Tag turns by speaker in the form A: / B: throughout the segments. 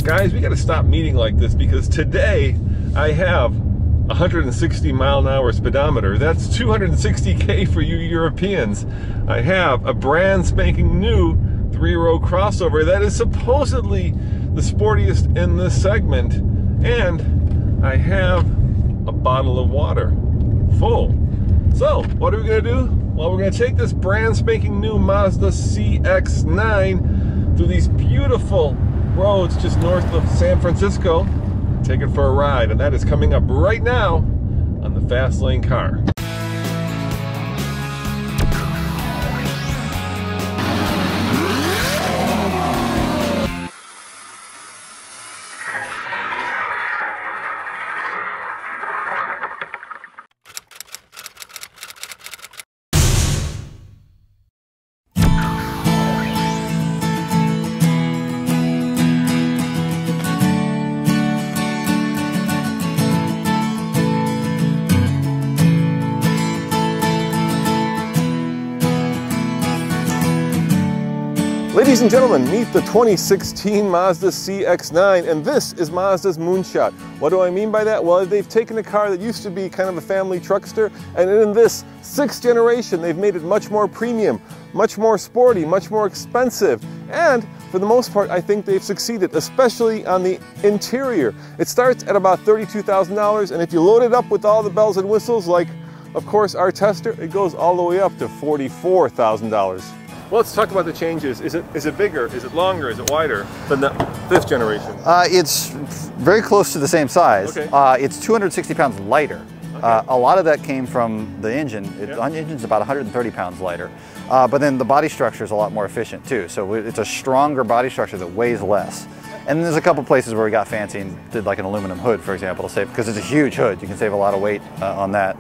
A: Guys, we got to stop meeting like this because today I have 160-mile-an-hour speedometer. That's 260K for you Europeans. I have a brand spanking new 3-row crossover that is supposedly the sportiest in this segment. And I have a bottle of water full. So, what are we going to do? Well, we're going to take this brand spanking new Mazda Cx-9 through these beautiful roads just north of San Francisco. Take it for a ride, and that is coming up right now on the Fast Lane Car. Ladies and gentlemen, meet the 2016 Mazda Cx-9, and this is Mazda's moonshot. What do I mean by that? Well, they've taken a car that used to be kind of a family truckster, and in this 6th generation, they've made it much more premium, much more sporty, much more expensive, and for the most part, I think they've succeeded, especially on the interior. It starts at about $32,000, and if you load it up with all the bells and whistles, like, of course, our tester, it goes all the way up to $44,000. Well, let's talk about the changes. Is it bigger? Is it longer? Is it wider than the 5th generation?
B: It's very close to the same size.
A: Okay.
B: It's 260 pounds lighter. Okay. A lot of that came from the engine. The engine's about 130 pounds lighter. But then the body structure is a lot more efficient too. So it's a stronger body structure that weighs less. And there's a couple places where we got fancy and did like an aluminum hood, for example, to save, because it's a huge hood. You can save a lot of weight on that.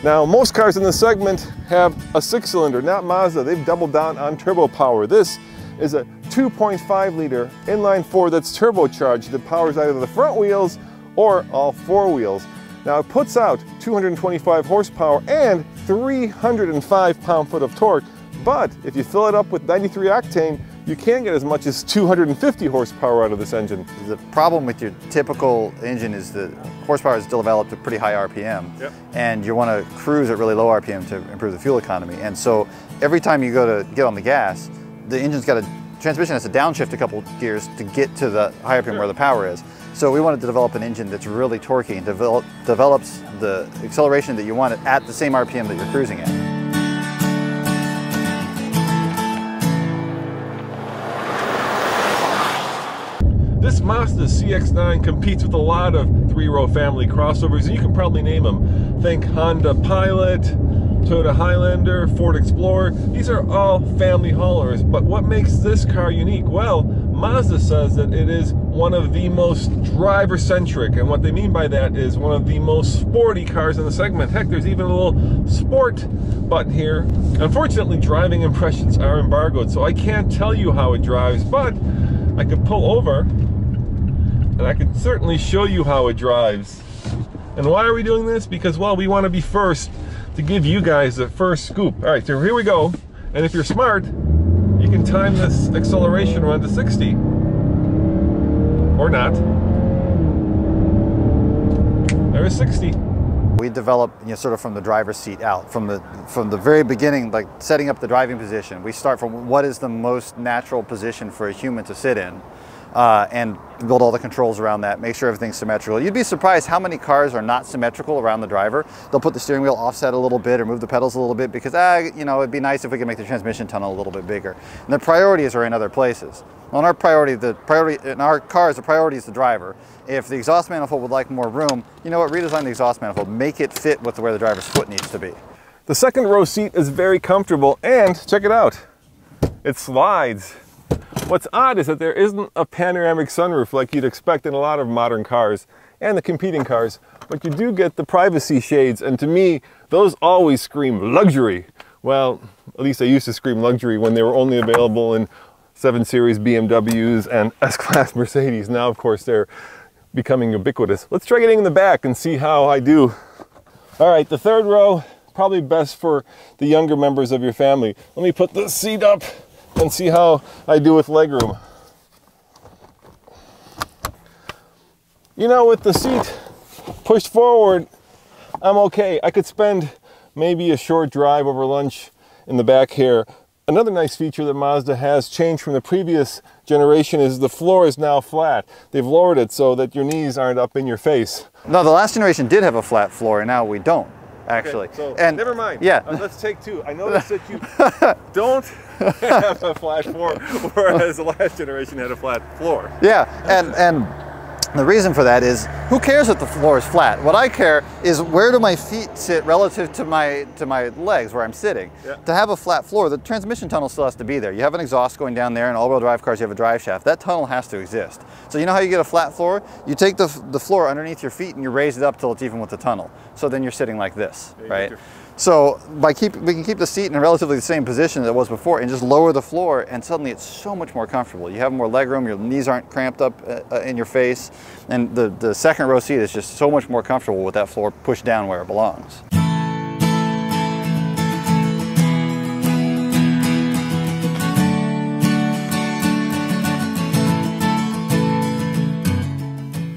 A: Now, most cars in this segment have a 6-cylinder, not Mazda. They've doubled down on turbo power. This is a 2.5-liter inline-4 that's turbocharged that powers either the front wheels or all 4 wheels. Now, it puts out 225 horsepower and 305 pound-foot of torque, but if you fill it up with 93 octane, you can get as much as 250 horsepower out of this engine.
B: The problem with your typical engine is the horsepower is still developed at pretty high RPM,
A: yep.
B: And you want to cruise at really low RPM to improve the fuel economy. And so every time you go to get on the gas, the engine's got transmission has to downshift a couple gears to get to the high RPM where the power is. So we wanted to develop an engine that's really torquey and develops the acceleration that you want at the same RPM that you're cruising at.
A: This Mazda Cx-9 competes with a lot of 3-row family crossovers, and you can probably name them. Think Honda Pilot, Toyota Highlander, Ford Explorer. These are all family haulers, but what makes this car unique? Well, Mazda says that it is one of the most driver-centric, and what they mean by that is one of the most sporty cars in the segment. Heck, there's even a little sport button here. Unfortunately, driving impressions are embargoed, so I can't tell you how it drives, but I could pull over and I can certainly show you how it drives. And why are we doing this? Because, well, we want to be first to give you guys the first scoop. All right, so here we go. And if you're smart, you can time this acceleration run to 60. Or not. There's 60.
B: We develop, sort of from the driver's seat out, from the very beginning, like setting up the driving position. We start from what is the most natural position for a human to sit in, and build all the controls around that, make sure everything's symmetrical. You'd be surprised how many cars are not symmetrical around the driver. They'll put the steering wheel offset a little bit or move the pedals a little bit because, it'd be nice if we could make the transmission tunnel a little bit bigger. And the priorities are in other places. On our priority, in our cars, the priority is the driver. If the exhaust manifold would like more room, you know what, redesign the exhaust manifold, make it fit with where the driver's foot needs to be.
A: The second row seat is very comfortable, and check it out, it slides. What's odd is that there isn't a panoramic sunroof like you'd expect in a lot of modern cars and the competing cars, but you do get the privacy shades, and to me, those always scream luxury. Well, at least they used to scream luxury when they were only available in 7 Series BMWs and S-Class Mercedes. Now, of course, they're becoming ubiquitous. Let's try getting in the back and see how I do. All right, the third row, probably best for the younger members of your family. Let me put the seat up and see how I do with legroom. You know, with the seat pushed forward, I'm okay. I could spend maybe a short drive over lunch in the back here. Another nice feature that Mazda has changed from the previous generation is the floor is now flat. They've lowered it so that your knees aren't up in your face.
B: No, the last generation did have a flat floor, and now we don't, actually.
A: Okay, so
B: and
A: never mind.
B: Yeah.
A: Let's take two. I noticed that you don't have a flat floor, whereas the last generation had a flat floor.
B: Yeah, and the reason for that is, who cares if the floor is flat? What I care is, where do my feet sit relative to my legs where I'm sitting?
A: Yeah.
B: To have a flat floor, the transmission tunnel still has to be there. You have an exhaust going down there, and all-wheel drive cars, you have a drive shaft. That tunnel has to exist. So you know how you get a flat floor? You take the floor underneath your feet and you raise it up till it's even with the tunnel. So then you're sitting like this, right? So we can keep the seat in a relatively the same position as it was before and just lower the floor, and suddenly it's so much more comfortable. You have more legroom, your knees aren't cramped up in your face, and the second row seat is just so much more comfortable with that floor pushed down where it belongs.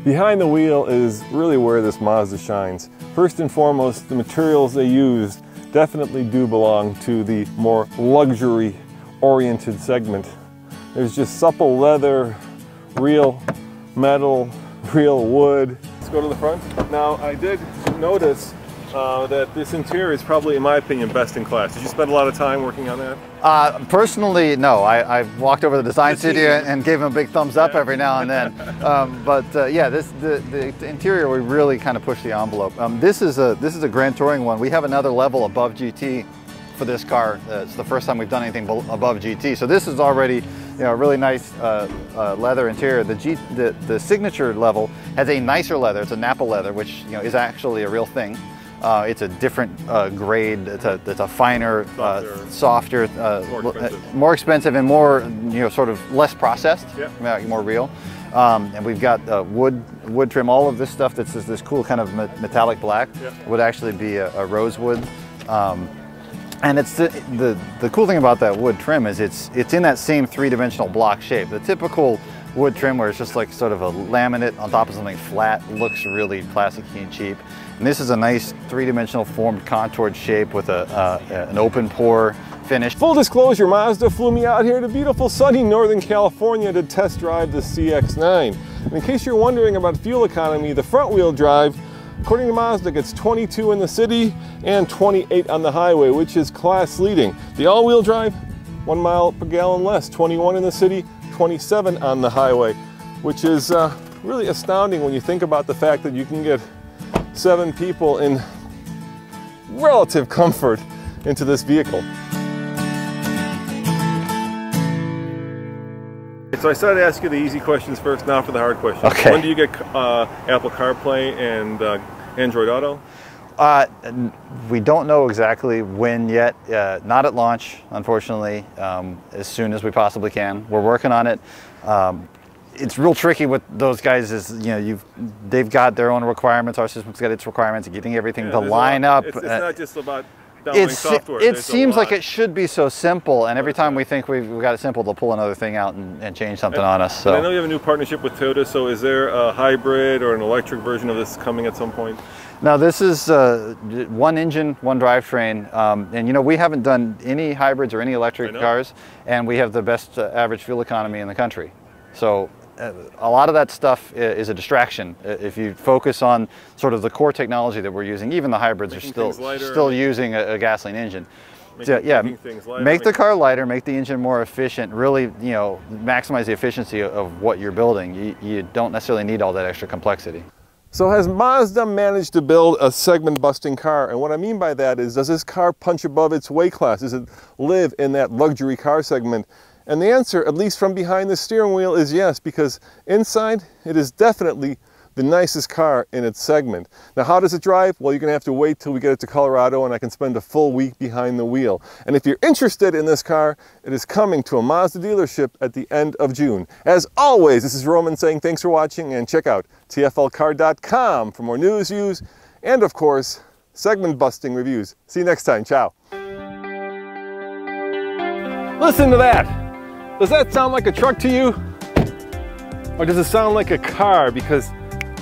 A: Behind the wheel is really where this Mazda shines. First and foremost, the materials they used definitely do belong to the more luxury-oriented segment. There's just supple leather, real metal, real wood. Let's go to the front. Now, I did notice that this interior is probably, in my opinion, best in class. Did you spend a lot of time working on that?
B: Personally, no. I walked over to the design studio and gave them a big thumbs up every now and then. Yeah, the interior, we really kind of pushed the envelope. This is a Grand Touring one. We have another level above GT for this car. It's the first time we've done anything above GT. So this is already, a really nice leather interior. The signature level has a nicer leather. It's a Nappa leather, which is actually a real thing. It's a different grade. It's a finer, softer, more expensive, and more sort of less processed, more real. And we've got wood trim. All of this stuff that's this cool kind of metallic black would actually be a rosewood. And it's the cool thing about that wood trim is it's in that same three-dimensional block shape. The typical wood trim where it's just like sort of a laminate on top of something flat looks really plasticky and cheap. And this is a nice three-dimensional formed contoured shape with an open pore finish.
A: Full disclosure, Mazda flew me out here to beautiful sunny Northern California to test drive the CX-9. And in case you're wondering about fuel economy, the front-wheel drive, according to Mazda, gets 22 in the city and 28 on the highway, which is class leading. The all-wheel drive, 1 mile per gallon less, 21 in the city, 27 on the highway, which is really astounding when you think about the fact that you can get 7 people in relative comfort into this vehicle. So I started to ask you the easy questions first, now for the hard questions.
B: Okay.
A: When do you get Apple Carplay and Android Auto?
B: We don't know exactly when yet. Not at launch, unfortunately. As soon as we possibly can. We're working on it. It's real tricky with those guys. They've got their own requirements. Our system's got its requirements. Getting everything to line up.
A: It's not just about downloading software.
B: It seems like it should be so simple, and every time we think we've got it simple, they'll pull another thing out and change something on us. So.
A: And I know you have a new partnership with Toyota, so is there a hybrid or an electric version of this coming at some point?
B: Now this is one engine, one drivetrain, and we haven't done any hybrids or any electric cars, and we have the best average fuel economy in the country. So a lot of that stuff is a distraction. If you focus on sort of the core technology that we're using, even the hybrids are still using a gasoline engine. Make the car lighter, make the engine more efficient, really maximize the efficiency of what you're building. You don't necessarily need all that extra complexity.
A: So has Mazda managed to build a segment-busting car? And what I mean by that is, does this car punch above its weight class? Does it live in that luxury car segment? And the answer, at least from behind the steering wheel, is yes, because inside it is definitely the nicest car in its segment. Now, how does it drive? Well, you're going to have to wait till we get it to Colorado and I can spend a full week behind the wheel. And if you're interested in this car, it is coming to a Mazda dealership at the end of June. As always, this is Roman saying thanks for watching, and check out tflcar.com for more news, views, and of course, segment busting reviews. See you next time. Ciao. Listen to that. Does that sound like a truck to you? Or does it sound like a car? Because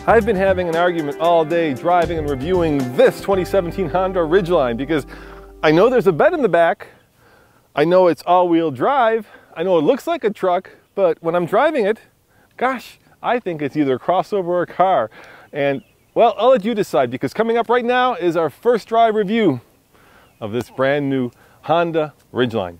A: I've been having an argument all day driving and reviewing this 2017 Honda Ridgeline, because I know there's a bed in the back. I know it's all-wheel drive. I know it looks like a truck, but when I'm driving it, gosh, I think it's either a crossover or a car. And well, I'll let you decide, because coming up right now is our first drive review of this brand new Honda Ridgeline.